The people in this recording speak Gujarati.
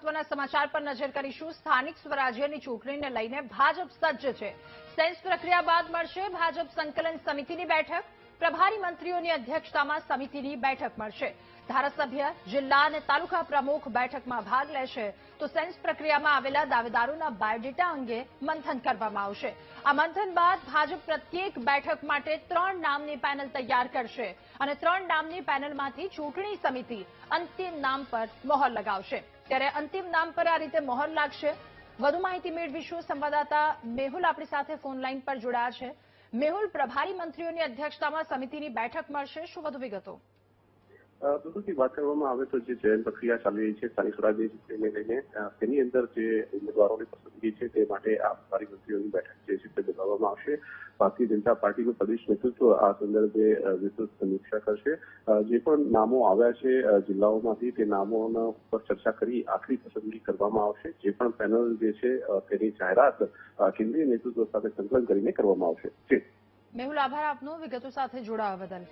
મહત્વના સમાચાર પર નજર કરીશું। સ્થાનિક સ્વરાજ્યની ચૂંટણીને લઈને ભાજપ સજ્જ છે। સેન્સ પ્રક્રિયા બાદ મળશે ભાજપ સંકલન સમિતિની બેઠક। પ્રભારી મંત્રીઓની અધ્યક્ષતામાં સમિતિની બેઠક મળશે। ધારાસભ્ય, જિલ્લા અને તાલુકા પ્રમુખ બેઠકમાં ભાગ લેશે તો સેન્સ પ્રક્રિયામાં આવેલા દાવેદારોના બાયોડેટા અંગે મંથન કરવામાં આવશે। આ મંથન બાદ ભાજપ પ્રત્યેક બેઠક માટે 3 નામની પેનલ તૈયાર કરશે અને 3 નામની પેનલમાંથી ચૂંટણી સમિતિ અંતિમ નામ પર મહોર લગાવશે। ત્યારે અંતિમ નામ પર આ રીતે મહોર લાગશે। વધુ માહિતી મેળવીશું। સંવાદદાતા મેહુલ આપણી સાથે ફોન લાઈન પર જોડાયા છે। મેહુલ, પ્રભારી મંત્રીઓની અધ્યક્ષતામાં સમિતિની બેઠક મળશે, શું વધુ વિગતો? બિલકુલ વાત કરવામાં આવે તો જે ચયન પ્રક્રિયા ચાલી રહી છે સ્થાનિક સ્વરાજ્ય ચૂંટણીને લઈને તેની અંદર જે ઉમેદવારોની પસંદગી છે તે માટે આ પ્રભારી મંત્રીઓની બેઠક જે છે તે બોલાવવામાં આવશે। ભારતીય જનતા પાર્ટીનું પ્રદેશ નેતૃત્વ આ સંદર્ભે વિસ્તૃત સમીક્ષા કરશે। જે પણ નામો આવ્યા છે જિલ્લાઓમાંથી તે નામોના ઉપર ચર્ચા કરી આખરી પસંદગી કરવામાં આવશે। જે પણ પેનલ જે છે તેની જાહેરાત કેન્દ્રીય નેતૃત્વ સાથે સંકલન કરીને કરવામાં આવશે। મેહુલ, આભાર આપનો વિગતો સાથે જોડાવા બદલ।